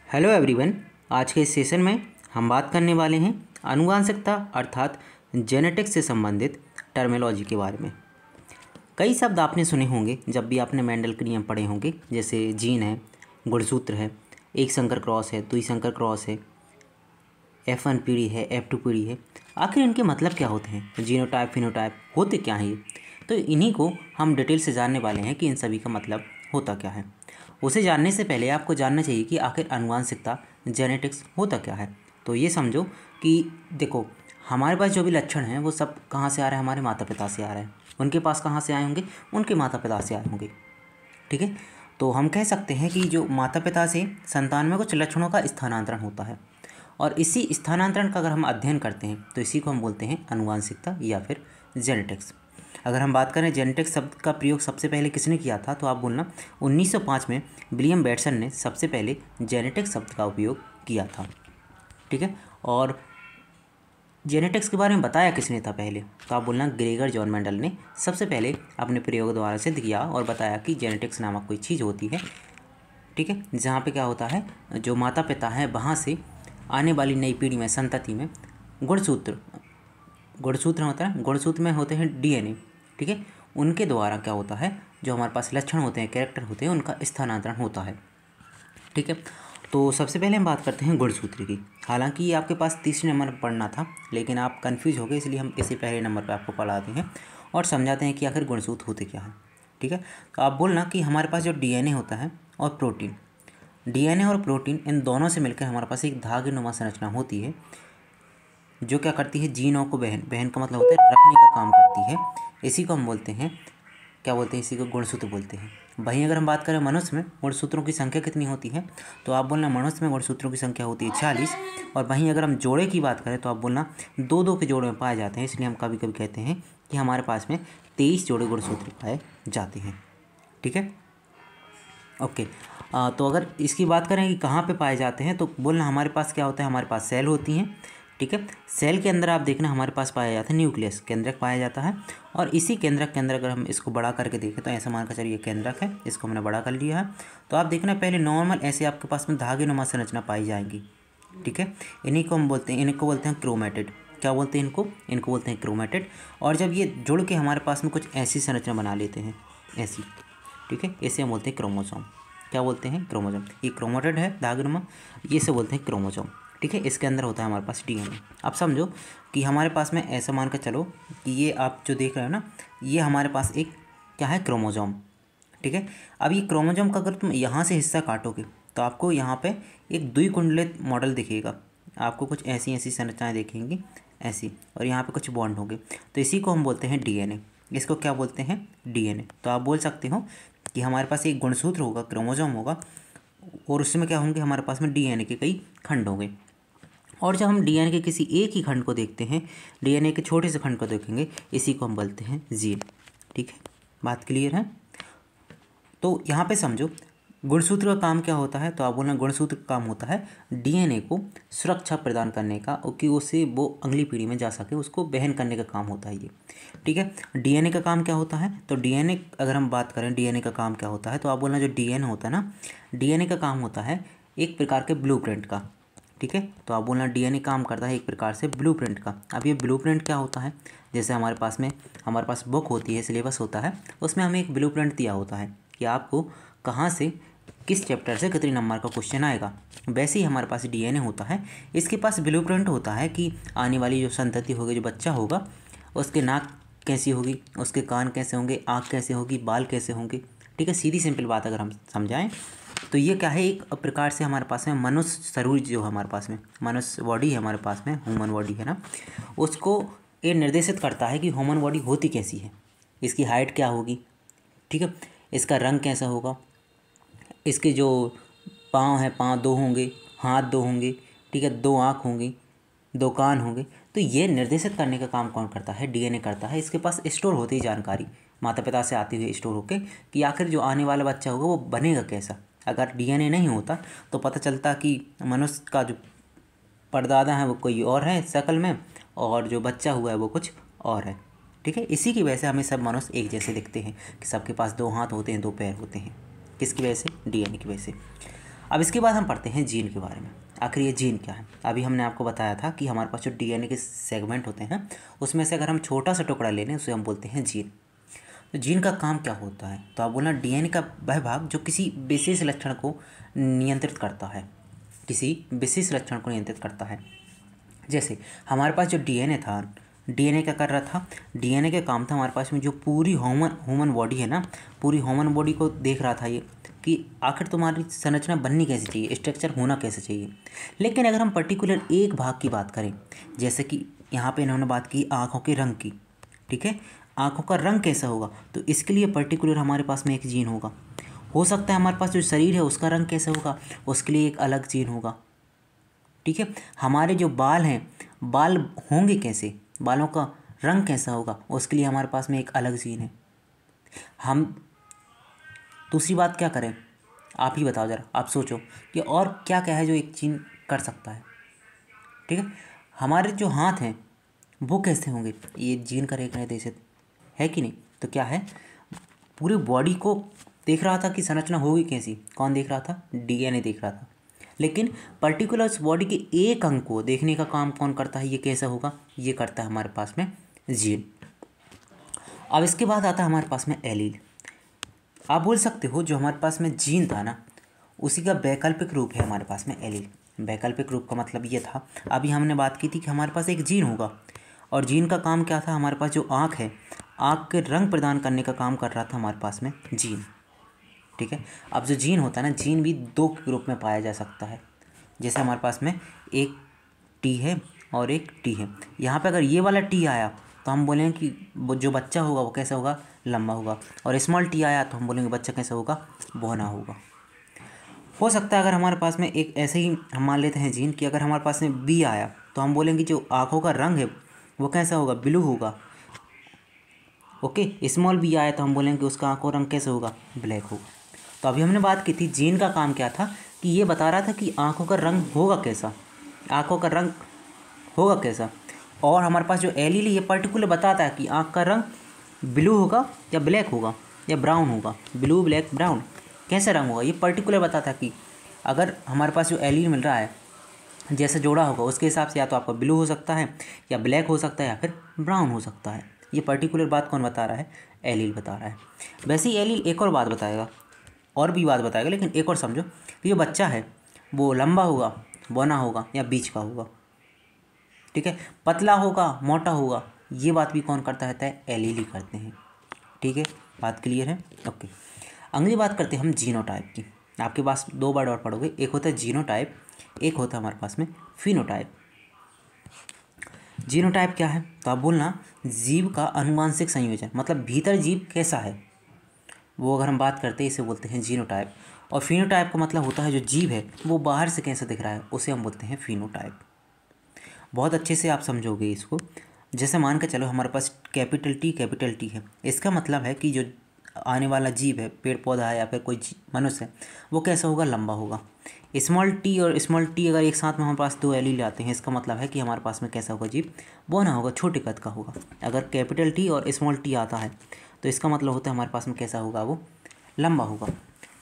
Hello everyone. आज के इस सेशन में हम बात करने वाले हैं आनुवांशिकता अर्थात जेनेटिक्स से संबंधित टर्मिनोलॉजी के बारे में। कई शब्द आपने सुने होंगे जब भी आपने मेंडल के नियम पढ़े होंगे, जैसे जीन है, गुणसूत्र है, एक संकर क्रॉस है, दुई संकर क्रॉस है, F1 पीढ़ी है, F2 पीढ़ी है। आखिर इनके मतलब क्या होते हैं, जीनोटाइप फिनोटाइप होते क्या हैं ये? तो इन्हीं को हम डिटेल से जानने वाले हैं कि इन सभी का मतलब होता क्या है। उसे जानने से पहले आपको जानना चाहिए कि आखिर आनुवांशिकता जेनेटिक्स होता क्या है। तो ये समझो कि देखो, हमारे पास जो भी लक्षण हैं वो सब कहाँ से आ रहे हैं, हमारे माता पिता से आ रहे हैं। उनके पास कहाँ से आए होंगे, उनके माता पिता से आए होंगे। ठीक है, तो हम कह सकते हैं कि जो माता पिता से संतान में कुछ लक्षणों का स्थानांतरण होता है, और इसी स्थानांतरण का अगर हम अध्ययन करते हैं तो इसी को हम बोलते हैं आनुवांशिकता या फिर जेनेटिक्स। अगर हम बात करें जेनेटिक्स शब्द का प्रयोग सबसे पहले किसने किया था, तो आप बोलना 1905 में विलियम बेटसन ने सबसे पहले जेनेटिक्स शब्द का उपयोग किया था। ठीक है, और जेनेटिक्स के बारे में बताया किसने था पहले, तो आप बोलना ग्रेगर जॉन मेंडल ने सबसे पहले अपने प्रयोग द्वारा सिद्ध किया और बताया कि जेनेटिक्स नामक कोई चीज़ होती है। ठीक है, जहाँ पे क्या होता है, जो माता पिता हैं वहाँ से आने वाली नई पीढ़ी में, संतति में गुणसूत्र होता है, गुणसूत्र में होते हैं DNA। ठीक है, उनके द्वारा क्या होता है, जो हमारे पास लक्षण होते हैं, कैरेक्टर होते हैं, उनका स्थानांतरण होता है। ठीक है, तो सबसे पहले हम बात करते हैं गुणसूत्र की। हालांकि ये आपके पास तीसरे नंबर पर पढ़ना था, लेकिन आप कंफ्यूज हो गए, इसलिए हम इसे पहले नंबर पर आपको पढ़ाते हैं और समझाते हैं कि आखिर गुणसूत्र होते क्या हैं। ठीक है, तो आप बोलना कि हमारे पास जो DNA होता है और प्रोटीन, DNA और प्रोटीन इन दोनों से मिलकर हमारे पास एक धागेनुमा संरचना होती है, जो क्या करती है, जीनों को बहन का मतलब होता है रखने का काम करती है। इसी को हम बोलते हैं, क्या बोलते हैं, इसी को गुणसूत्र बोलते हैं। वहीं अगर हम बात करें मनुष्य में गुणसूत्रों की संख्या कितनी होती है, तो आप बोलना मनुष्य में गुणसूत्रों की संख्या होती है 40। और वहीं अगर हम जोड़े की बात करें तो आप बोलना 2-2 के जोड़े में पाए जाते हैं, इसलिए हम कभी कभी कहते हैं कि हमारे पास में 23 जोड़े गुणसूत्र पाए जाते हैं। ठीक है, ओके। तो अगर इसकी बात करें कि कहाँ पे पाए जाते हैं, तो बोलना हमारे पास क्या होता है, हमारे पास सेल होती हैं। ठीक है, सेल के अंदर आप देखना हमारे पास पाया जाता है न्यूक्लियस, केंद्रक पाया जाता है। और इसी केंद्रक के अंदर अगर हम इसको बड़ा करके देखें तो ऐसा मानकर चलिए केंद्रक है, इसको हमने बड़ा कर लिया है। तो आप देखना पहले नॉर्मल ऐसे आपके पास में धागेनुमा संरचना पाई जाएंगी। ठीक है, इन्हीं को हम बोलते हैं, इनको बोलते हैं क्रोमेटिड। क्या बोलते हैं इनको बोलते हैं क्रोमेटिड। और जब ये जुड़ के हमारे पास में कुछ ऐसी संरचना बना लेते हैं, ऐसी, ठीक है, इसे हम बोलते हैं क्रोमोसोम। क्या बोलते हैं, क्रोमोसोम। ये क्रोमेटिड है धागेनुमा, ये से बोलते हैं क्रोमोसोम। ठीक है, इसके अंदर होता है हमारे पास DNA। अब समझो कि हमारे पास में ऐसा मान कर चलो कि ये आप जो देख रहे हो ना, ये हमारे पास एक क्या है, क्रोमोसोम। ठीक है, अब ये क्रोमोसोम का अगर तुम यहाँ से हिस्सा काटोगे तो आपको यहाँ पे एक द्विकुंडलित मॉडल दिखेगा। आपको कुछ ऐसी ऐसी संरचनाएं दिखेंगी, ऐसी, और यहाँ पे कुछ बॉन्ड होंगे। तो इसी को हम बोलते हैं DNA। इसको क्या बोलते हैं, DNA। तो आप बोल सकते हो कि हमारे पास एक गुणसूत्र होगा, क्रोमोसोम होगा, और उसमें क्या होंगे, हमारे पास में DNA के कई खंड होंगे। और जब हम DNA के किसी एक ही खंड को देखते हैं, DNA के छोटे से खंड को देखेंगे, इसी को हम बोलते हैं जीन। ठीक है, बात क्लियर है। तो यहाँ पे समझो गुणसूत्र का काम क्या होता है, तो आप बोलना गुणसूत्र का काम होता है DNA को सुरक्षा प्रदान करने का, कि उससे वो अगली पीढ़ी में जा सके, उसको वहन करने का काम होता है ये। ठीक है, DNA का काम क्या होता है, तो DNA अगर हम बात करें DNA का काम क्या होता है, तो आप बोलना जो DNA होता है ना, DNA का काम होता है एक प्रकार के ब्लूप्रिंट का। ठीक है, तो आप बोलना DNA काम करता है एक प्रकार से ब्लूप्रिंट का। अब ये ब्लूप्रिंट क्या होता है, जैसे हमारे पास बुक होती है, सिलेबस होता है, उसमें हमें एक ब्लूप्रिंट दिया होता है कि आपको कहाँ से किस चैप्टर से कितने नंबर का क्वेश्चन आएगा। वैसे ही हमारे पास DNA होता है, इसके पास ब्लूप्रिंट होता है कि आने वाली जो संतति होगी, जो बच्चा होगा, उसके नाक कैसी होगी, उसके कान कैसे होंगे, आँख कैसे होगी, बाल कैसे होंगे। ठीक है, सीधी सिंपल बात अगर हम समझाएं तो ये क्या है, एक प्रकार से हमारे पास में मनुष्य शरीर, जो हमारे पास में मनुष्य बॉडी है, हमारे पास में ह्यूमन बॉडी है ना, उसको ये निर्देशित करता है कि ह्यूमन बॉडी होती कैसी है, इसकी हाइट क्या होगी। ठीक है, इसका रंग कैसा होगा, इसके जो पाँव हैं, पाँव 2 होंगे, हाथ 2 होंगे। ठीक है, 2 आँख होंगी, 2 कान होंगे। तो ये निर्देशित करने का काम कौन करता है, DNA करता है। इसके पास स्टोर होती है जानकारी, माता पिता से आती हुई स्टोर होके, कि आखिर जो आने वाला बच्चा होगा वो बनेगा कैसा। अगर DNA नहीं होता तो पता चलता कि मनुष्य का जो परदादा है वो कोई और है शक्ल में, और जो बच्चा हुआ है वो कुछ और है। ठीक है, इसी की वजह से हमें सब मनुष्य एक जैसे दिखते हैं, कि सबके पास 2 हाथ होते हैं, 2 पैर होते हैं। किसकी वजह से, DNA की वजह से। अब इसके बाद हम पढ़ते हैं जीन के बारे में। आखिर ये जीन क्या है? अभी हमने आपको बताया था कि हमारे पास जो डीएनए के सेगमेंट होते हैं उसमें से अगर हम छोटा सा टुकड़ा ले लें उसे हम बोलते हैं जीन। तो जीन का काम क्या होता है? तो आप बोलना डीएनए का वह भाग जो किसी विशेष लक्षण को नियंत्रित करता है, किसी विशेष लक्षण को नियंत्रित करता है। जैसे हमारे पास जो डीएनए था, डीएनए क्या कर रहा था? डीएनए का काम था हमारे पास में जो पूरी ह्यूमन बॉडी है ना, पूरी ह्यूमन बॉडी को देख रहा था ये कि आखिर तुम्हारी संरचना बननी कैसे चाहिए, स्ट्रक्चर होना कैसे चाहिए। लेकिन अगर हम पर्टिकुलर एक भाग की बात करें, जैसे कि यहाँ पे इन्होंने बात की आँखों के रंग की, ठीक है, आँखों का रंग कैसा होगा, तो इसके लिए पर्टिकुलर हमारे पास में एक जीन होगा। हो सकता है हमारे पास जो शरीर है उसका रंग कैसा होगा, उसके लिए एक अलग जीन होगा, ठीक है। हमारे जो बाल हैं, बाल होंगे कैसे, बालों का रंग कैसा होगा, उसके लिए हमारे पास में एक अलग जीन है। हम दूसरी बात क्या करें, आप ही बताओ ज़रा, आप सोचो कि और क्या क्या है जो एक जीन कर सकता है, ठीक है। हमारे जो हाथ हैं वो कैसे होंगे, ये जीन का एक निर्देशित है कि नहीं। तो क्या है, पूरी बॉडी को देख रहा था कि संरचना होगी कैसी, कौन देख रहा था? डीएनए देख रहा था। लेकिन पर्टिकुलर उस बॉडी के एक अंग को देखने का काम कौन करता है, ये कैसा होगा, ये करता है हमारे पास में जीन। अब इसके बाद आता है हमारे पास में एलील। आप बोल सकते हो जो हमारे पास में जीन था ना, उसी का वैकल्पिक रूप है हमारे पास में एलील। वैकल्पिक रूप का मतलब ये था, अभी हमने बात की थी कि हमारे पास एक जीन होगा और जीन का काम क्या था, हमारे पास जो आँख है, आँख के रंग प्रदान करने का काम कर रहा था हमारे पास में जीन, ठीक है। अब जो जीन होता है ना, जीन भी दो ग्रुप में पाया जा सकता है। जैसे हमारे पास में एक टी है और एक टी है। यहाँ पे अगर ये वाला टी आया तो हम बोलेंगे कि वो जो बच्चा होगा वो कैसा होगा, लंबा होगा। और स्मॉल टी आया तो हम बोलेंगे बच्चा कैसा होगा, बौना होगा। हो सकता है अगर हमारे पास में एक ऐसे ही हम मान लेते हैं जीन कि अगर हमारे पास में बी आया तो हम बोलेंगे जो आँखों का रंग है वो कैसा होगा, ब्लू होगा। ओके, स्मॉल बी आया तो हम बोलेंगे उसका आँखों रंग कैसे होगा, ब्लैक होगा। तो अभी हमने बात की थी जीन का काम क्या था कि ये बता रहा था कि आँखों का रंग होगा कैसा, आँखों का रंग होगा कैसा। और हमारे पास जो एलील ये पर्टिकुलर बताता है कि आँख का रंग ब्लू होगा या ब्लैक होगा या ब्राउन होगा, ब्लू ब्लैक ब्राउन कैसे रंग होगा, ये पर्टिकुलर बताता है कि अगर हमारे पास जो एलील मिल रहा है जैसे जोड़ा होगा उसके हिसाब से या तो आपका ब्लू हो सकता है या ब्लैक हो सकता है या फिर ब्राउन हो सकता है। ये पर्टिकुलर बात कौन बता रहा है, एलील बता रहा है। वैसे ही एलील एक और बात बताएगा, और भी बात बताएगा, लेकिन एक और समझो कि जो बच्चा है वो लंबा होगा, बौना होगा या बीच का होगा, ठीक है, पतला होगा, मोटा होगा, ये बात भी कौन करता रहता है, एलील ही करते हैं, ठीक है। बात क्लियर है? ओके, अगली बात करते हैं हम जीनोटाइप की। आपके पास दो वर्ड और पढ़ोगे, एक होता है जीनोटाइप, एक होता है हमारे पास में फिनोटाइप। जीनोटाइप क्या है, तो आप बोलना जीव का आनुवांशिक संयोजन, मतलब भीतर जीव कैसा है वो अगर हम बात करते हैं इसे बोलते हैं जीनोटाइप। और फिनोटाइप का मतलब होता है जो जीव है वो बाहर से कैसा दिख रहा है उसे हम बोलते हैं फिनोटाइप। बहुत अच्छे से आप समझोगे इसको। जैसे मान के चलो हमारे पास कैपिटल टी है, इसका मतलब है कि जो आने वाला जीव है, पेड़ पौधा है या फिर कोई मनुष्य है, वो कैसा होगा, लंबा होगा। स्मॉल टी और स्मॉल टी अगर एक साथ में हमारे पास दो एलील आते हैं, इसका मतलब है कि हमारे पास में कैसा होगा जीव, बौना होगा, छोटे कद का होगा। अगर कैपिटल टी और स्मॉल टी आता है तो इसका मतलब होता है हमारे पास में कैसा होगा, वो लंबा होगा।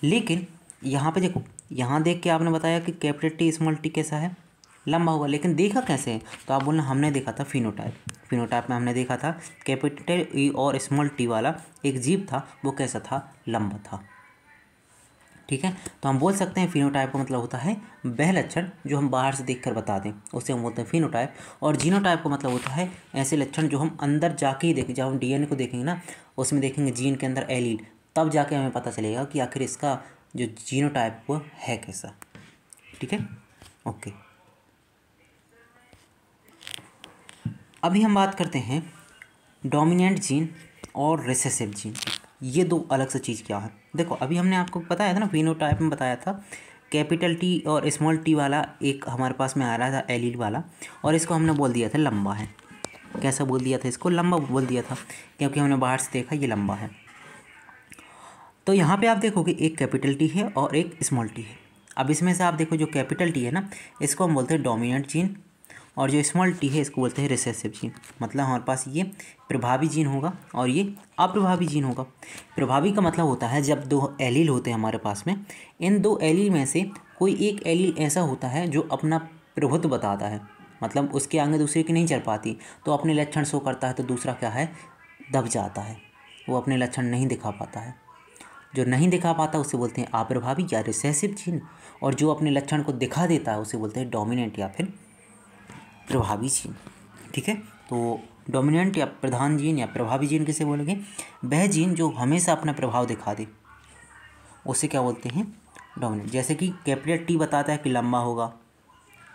लेकिन यहाँ पे देखो, यहाँ देख के आपने बताया कि कैपिटल टी स्मॉल टी कैसा है, लंबा होगा, लेकिन देखा कैसे है, तो आप बोलना हमने देखा था फिनोटाइप। फिनोटाइप में हमने देखा था कैपिटल ई और स्मॉल टी वाला एक जीव था वो कैसा था, लंबा था, ठीक है। तो हम बोल सकते हैं फिनोटाइप का मतलब होता है वह लक्षण जो हम बाहर से देखकर बता दें, उसे हम बोलते हैं फिनोटाइप। और जीनोटाइप का मतलब होता है ऐसे लक्षण जो हम अंदर जाके ही देखें, जब हम डीएनए को देखेंगे ना, उसमें देखेंगे जीन के अंदर एलील, तब जाके हमें पता चलेगा कि आखिर इसका जो जीनोटाइप वो है कैसा, ठीक है। ओके, अभी हम बात करते हैं डोमिनेंट जीन और रिसेसिव जीन। ये दो अलग से चीज़ क्या है, देखो अभी हमने आपको बताया था ना, फिनोटाइप में बताया था कैपिटल टी और स्मॉल टी वाला एक हमारे पास में आ रहा था एलील वाला, और इसको हमने बोल दिया था लंबा है। कैसा बोल दिया था, इसको लंबा बोल दिया था क्योंकि हमने बाहर से देखा ये लंबा है। तो यहाँ पे आप देखोगे एक कैपिटल टी है और एक स्मॉल टी है। अब इसमें से आप देखो जो कैपिटल टी है ना, इसको हम बोलते हैं डोमिनेंट जीन और जो स्मॉल टी है इसको बोलते हैं रिसेसिव जीन। मतलब हमारे पास ये प्रभावी जीन होगा और ये अप्रभावी जीन होगा। प्रभावी का मतलब होता है जब दो एलील होते हैं हमारे पास में, इन दो एलील में से कोई एक एलील ऐसा होता है जो अपना प्रभुत्व बताता है, मतलब उसके आगे दूसरे की नहीं चल पाती, तो अपने लक्षण शो करता है, तो दूसरा क्या है, दब जाता है, वो अपने लक्षण नहीं दिखा पाता है। जो नहीं दिखा पाता उसे बोलते हैं अप्रभावी या रिसेसिव जीन, और जो अपने लक्षण को दिखा देता है उसे बोलते हैं डोमिनेंट या फिर प्रभावी जीन। ठीक है, तो डोमिनेंट या प्रधान जीन या प्रभावी जीन किसे बोलेंगे, वह जीन जो हमेशा अपना प्रभाव दिखा दे उसे क्या बोलते हैं, डोमिनेंट। जैसे कि कैपिटल टी बताता है कि लंबा होगा,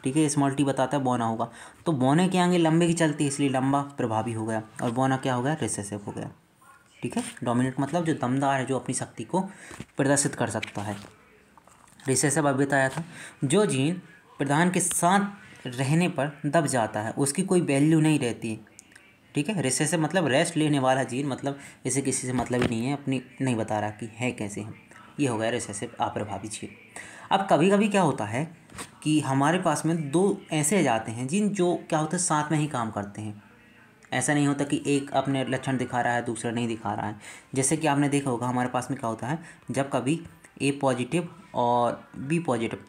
ठीक है, स्मॉल टी बताता है बौना होगा, तो बौने के आगे लंबे की चलती है इसलिए लंबा प्रभावी हो गया, और बौना क्या हो गया, रिसेसिव हो गया। ठीक है, डोमिनेंट मतलब जो दमदार है, जो अपनी शक्ति को प्रदर्शित कर सकता है। रिसेसिव अब बताया था, जो जीन प्रधान के साथ रहने पर दब जाता है, उसकी कोई वैल्यू नहीं रहती है। ठीक है, रिसेसिव मतलब रेस्ट लेने वाला जीन, मतलब इसे किसी से मतलब ही नहीं है, अपनी नहीं बता रहा कि है कैसे हम, ये हो गया रिसेसिव अप्रभावी जीन। अब कभी कभी क्या होता है कि हमारे पास में दो ऐसे आ जाते हैं जिन जो क्या होता है साथ में ही काम करते हैं। ऐसा नहीं होता कि एक अपने लक्षण दिखा रहा है दूसरा नहीं दिखा रहा है। जैसे कि आपने देखा होगा हमारे पास में क्या होता है, जब कभी ए पॉजिटिव और बी पॉजिटिव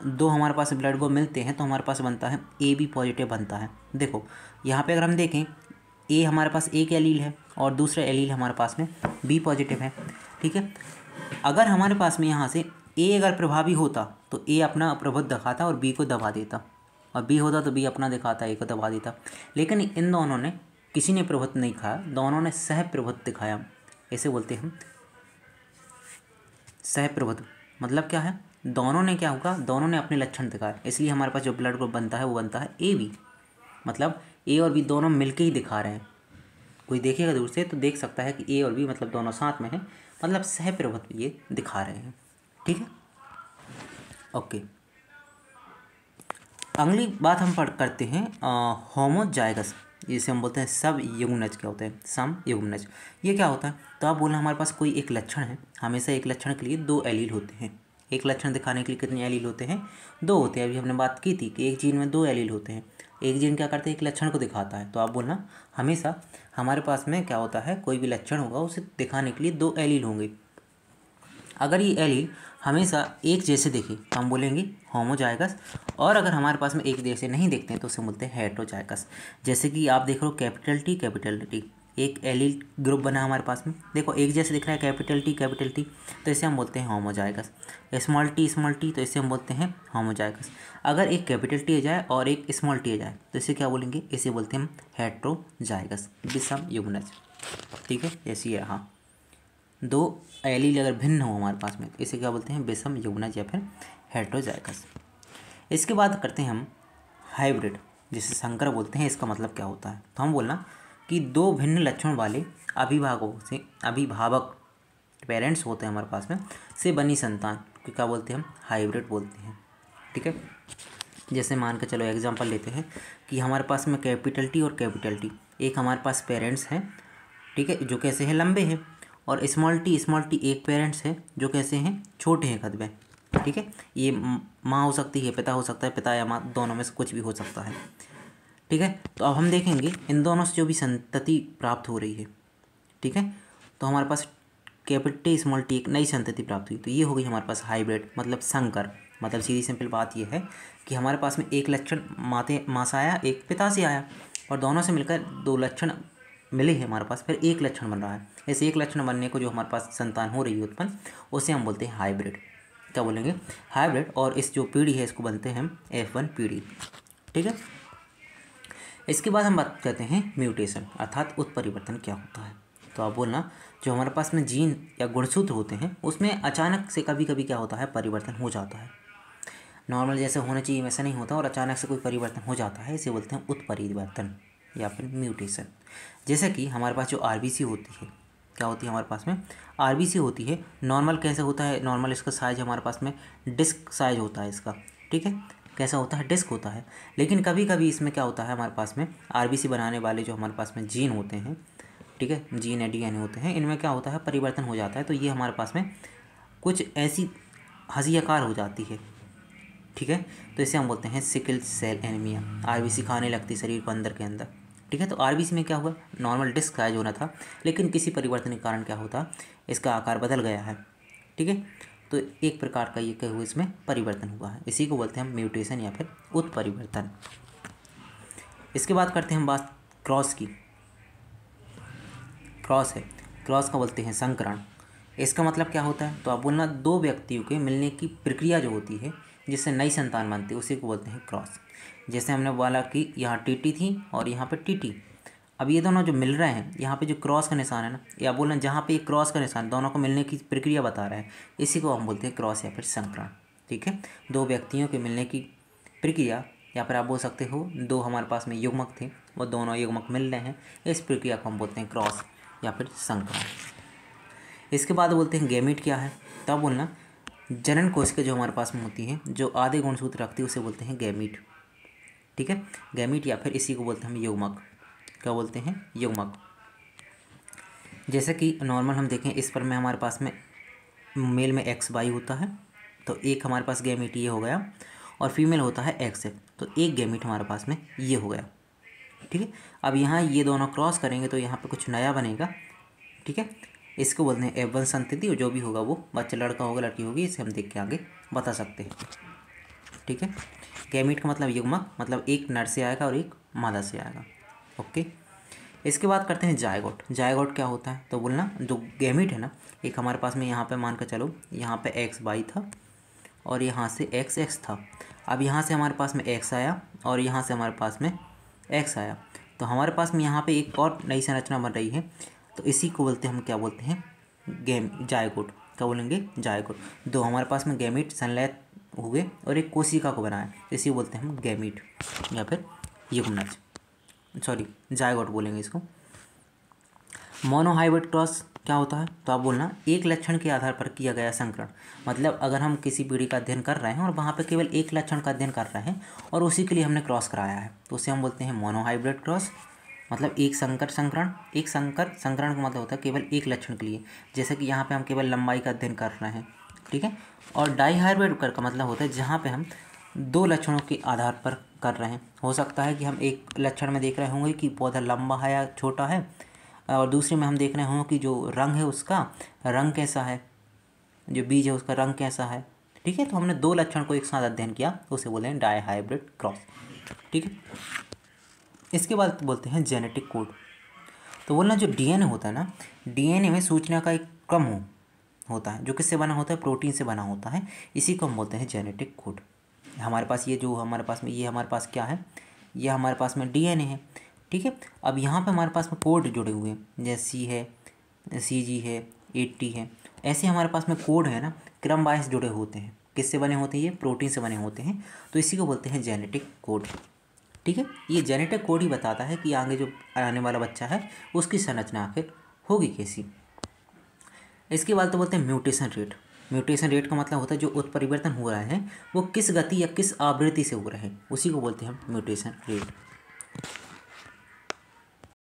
दो हमारे पास ब्लड ग्रुप मिलते हैं तो हमारे पास बनता है ए बी पॉजिटिव बनता है। देखो यहाँ पे अगर हम देखें, ए हमारे पास एक एलील है और दूसरा एलील हमारे पास में बी पॉजिटिव है। ठीक है, अगर हमारे पास में यहाँ से ए अगर प्रभावी होता तो ए अपना प्रभुत्व दिखाता और बी को दबा देता, और बी होता तो बी अपना दिखाता, ए को दबा देता। लेकिन इन दोनों ने, किसी ने प्रभुत्व नहीं खाया, दोनों ने सह प्रभुत्व दिखाया। ऐसे बोलते हैं हम सह प्रभुत्व। मतलब क्या है, दोनों ने क्या होगा, दोनों ने अपने लक्षण दिखाए, इसलिए हमारे पास जो ब्लड ग्रुप बनता है वो बनता है ए बी। मतलब ए और बी दोनों मिलके ही दिखा रहे हैं। कोई देखेगा दूर से तो देख सकता है कि ए और बी मतलब दोनों साथ में हैं, मतलब सह प्रभुत्व ये दिखा रहे हैं। ठीक है, ओके। अगली बात हम करते हैं होमोजाइगस, जिसे हम बोलते हैं सब युग्मनज। क्या होता है सम युग्मनज, ये क्या होता है, तो आप बोलना हमारे पास कोई एक लक्षण है, हमेशा एक लक्षण के लिए दो एलील होते हैं। एक लक्षण दिखाने के लिए कितने एलील होते हैं, दो होते हैं। अभी हमने बात की थी कि एक जीन में दो एलील होते हैं, एक जीन क्या करते हैं, एक लक्षण को दिखाता है। तो आप बोलना हमेशा हमारे पास में क्या होता है, कोई भी लक्षण होगा उसे दिखाने के लिए दो एलील होंगे। अगर ये एलील हमेशा एक जैसे दिखे तो हम बोलेंगे होमोजाइगस, और अगर हमारे पास में एक जैसे नहीं दिखते हैं तो उसे बोलते हैं हेटेरोजाइगस। जैसे कि आप देख रहे हो कैपिटल टी, एक एलील ग्रुप बना हमारे पास में, देखो एक जैसे दिख रहा है कैपिटल टी, तो इसे हम बोलते हैं होमोजाइगस। स्मॉल टी तो इसे हम बोलते हैं होमोजाइगस। अगर एक कैपिटल टी आ जाए और एक स्मॉल टी आ जाए तो इसे क्या बोलेंगे, इसे बोलते हैं हम हेटेरोजाइगस, विषम युग्मनज। ठीक है, ऐसी है। हाँ, दो एलील अगर भिन्न हो हमारे पास में इसे क्या बोलते हैं, विषम युग्मनज या फिर हेटेरोजाइगस। इसके बाद करते हैं हम हाइब्रिड, जिसे संकर बोलते हैं। इसका मतलब क्या होता है, तो हम बोलना कि दो भिन्न लक्षण वाले अभिभावक पेरेंट्स होते हैं हमारे पास में से बनी संतान को क्या बोलते हैं, हम हाइब्रिड बोलते हैं। ठीक है, जैसे मान के चलो एग्जांपल लेते हैं कि हमारे पास में कैपिटल टी और कैपिटल टी एक हमारे पास पेरेंट्स हैं। ठीक है, जो कैसे हैं, लंबे हैं, और स्मॉल टी एक पेरेंट्स है जो कैसे हैं, छोटे हैं कद में। ठीक है, ये माँ हो सकती है, पिता हो सकता है, पिता या माँ दोनों में से कुछ भी हो सकता है। ठीक है, तो अब हम देखेंगे इन दोनों से जो भी संतति प्राप्त हो रही है। ठीक है, तो हमारे पास कैपिटल टी स्मॉल टी एक नई संतति प्राप्त हुई, तो ये हो गई हमारे पास हाइब्रिड, मतलब संकर। मतलब सीधी सिंपल बात ये है कि हमारे पास में एक लक्षण माँ से आया, एक पिता से आया, और दोनों से मिलकर दो लक्षण मिले हैं हमारे पास, फिर एक लक्षण बन रहा है। ऐसे एक लक्षण बनने को जो हमारे पास संतान हो रही है उत्पन्न, उसे हम बोलते हैं हाइब्रिड। क्या बोलेंगे, हाइब्रिड। और इस जो पीढ़ी है इसको बोलते हैं हम F1 पीढ़ी। ठीक है, इसके बाद हम बात करते हैं म्यूटेशन, अर्थात उत्परिवर्तन क्या होता है। तो आप बोलना जो हमारे पास में जीन या गुणसूत्र होते हैं उसमें अचानक से कभी कभी क्या होता है, परिवर्तन हो जाता है। नॉर्मल जैसे होना चाहिए वैसा नहीं होता और अचानक से कोई परिवर्तन हो जाता है, इसे बोलते हैं उत्परिवर्तन या फिर म्यूटेशन। जैसे कि हमारे पास जो आरबीसी होती है, क्या होती है हमारे पास में, आरबीसी होती है। नॉर्मल कैसे होता है, नॉर्मल इसका साइज हमारे पास में डिस्क साइज होता है इसका। ठीक है, कैसा होता है, डिस्क होता है। लेकिन कभी कभी इसमें क्या होता है, हमारे पास में आरबीसी बनाने वाले जो हमारे पास में जीन होते हैं, ठीक है, जीन या डीएनए होते हैं, इनमें क्या होता है, परिवर्तन हो जाता है। तो ये हमारे पास में कुछ ऐसी हंसी आकार हो जाती है, ठीक है। तो इसे हम बोलते हैं सिकल सेल एनीमिया। आरबीसी खाने लगती शरीर को अंदर के अंदर, ठीक है। तो आरबीसी में क्या हुआ, नॉर्मल डिस्क साइज होना था, लेकिन किसी परिवर्तन के कारण क्या होता, इसका आकार बदल गया है, ठीक है। तो एक प्रकार का ये क्या हुआ, इसमें परिवर्तन हुआ है, इसी को बोलते हैं हम म्यूटेशन या फिर उत्परिवर्तन। इसके बाद करते हैं हम बात क्रॉस की। क्रॉस है, क्रॉस का बोलते हैं संकरण। इसका मतलब क्या होता है, तो आप बोलना दो व्यक्तियों के मिलने की प्रक्रिया जो होती है जिससे नई संतान बनती है उसी को बोलते हैं क्रॉस। जैसे हमने बोला कि यहाँ टीटी थी और यहाँ पे टीटी, अब ये दोनों जो मिल रहे हैं, यहाँ पे जो क्रॉस का निशान है ना, या बोलना जहाँ पे एक क्रॉस का निशान दोनों को मिलने की प्रक्रिया बता रहा है, इसी को हम बोलते हैं क्रॉस या फिर संकरण, ठीक है। दो व्यक्तियों के मिलने की प्रक्रिया, या फिर आप बोल सकते हो दो हमारे पास में युग्मक थे, वो दोनों युग्मक मिल रहे हैं, इस प्रक्रिया को हम बोलते हैं क्रॉस या फिर संकरण। इसके बाद बोलते हैं गैमीट क्या है, तब बोलना जनन कोशिका जो हमारे पास में होती है, जो आधे गुणसूत्र रखती है, उसे बोलते हैं गैमीट, ठीक है। गैमीट या फिर इसी को बोलते हैं हम युग्मक, क्या बोलते हैं, युग्मक। जैसे कि नॉर्मल हम देखें इस पर में हमारे पास में मेल में एक्स वाई होता है, तो एक हमारे पास गैमीट ये हो गया, और फीमेल होता है एक्स एफ, तो एक गैमीट हमारे पास में ये हो गया, ठीक है। अब यहाँ ये दोनों क्रॉस करेंगे तो यहाँ पे कुछ नया बनेगा, ठीक है। इसको बोलते हैं F1 संतति, और जो भी होगा वो बच्चा लड़का होगा लड़की होगी, इसे हम देख के आगे बता सकते हैं, ठीक है। गैमीट का मतलब युग्मक, मतलब एक नर से आएगा और एक मादा से आएगा, ओके। इसके बाद करते हैं जायगोट। जायगोट क्या होता है, तो बोलना जो गैमीट है ना, एक हमारे पास में यहाँ पे मान कर चलो, यहाँ पे एक्स वाई था और यहाँ से एक्स एक्स था। अब यहाँ से हमारे पास में एक्स आया और यहाँ से हमारे पास में एक्स आया, तो हमारे पास में यहाँ पे एक और नई संरचना बन रही है, तो इसी को बोलते हैं हम, क्या बोलते हैं, जायगोट। क्या बोलेंगे, जायगोट। दो हमारे पास में गैमीट संलयन हुए और एक कोशिका को बनाया, तो इसी को बोलते हैं हम गैमीट या फिर युग्मनज, सॉरी जायगोट बोलेंगे इसको। मोनोहाइब्रिड क्रॉस क्या होता है, तो आप बोलना एक लक्षण के आधार पर किया गया संकरण। मतलब अगर हम किसी पीढ़ी का अध्ययन कर रहे हैं और वहाँ पे केवल एक लक्षण का अध्ययन कर रहे हैं और उसी के लिए हमने क्रॉस कराया है, तो उसे हम बोलते हैं मोनोहाइब्रिड क्रॉस। मतलब एक संकर संकरण, एक संकर संकरण का मतलब होता है केवल एक लक्षण के लिए, जैसे कि यहाँ पे हम केवल लंबाई का अध्ययन कर रहे हैं, ठीक है। और डाईहाइब्रिड का मतलब होता है जहाँ पे हम दो लक्षणों के आधार पर कर रहे हैं। हो सकता है कि हम एक लक्षण में देख रहे होंगे कि पौधा लंबा है या छोटा है, और दूसरे में हम देख रहे होंगे कि जो रंग है उसका रंग कैसा है, जो बीज है उसका रंग कैसा है, ठीक है। तो हमने दो लक्षण को एक साथ अध्ययन किया, उसे बोले हैं डाईहाइब्रिड क्रॉस, ठीक है। इसके बाद बोलते हैं जेनेटिक कोड। तो बोलना जो डीएनए होता है ना, डीएनए में सूचना का एक क्रम होता है, जो किससे बना होता है, प्रोटीन से बना होता है, इसी को हम बोलते हैं जेनेटिक कोड। हमारे पास ये जो हमारे पास में ये हमारे पास क्या है, ये हमारे पास में डीएनए है, ठीक है। अब यहाँ पे हमारे पास में कोड जुड़े हुए हैं, जैसे सी है, CG है, 80 है, ऐसे हमारे पास में कोड है ना, क्रम वाइज जुड़े होते हैं। किससे बने होते हैं, ये प्रोटीन से बने होते हैं, तो इसी को बोलते हैं जेनेटिक कोड, ठीक है। ये जेनेटिक कोड ही बताता है कि आगे जो आने वाला बच्चा है उसकी संरचना आखिर होगी कैसी। इसके बाद तो बोलते हैं म्यूटेशन रेट। म्यूटेशन रेट का मतलब होता है जो उत्परिवर्तन हो रहा है वो किस गति या किस आवृत्ति से हो रहा है, उसी को बोलते हैं म्यूटेशन रेट।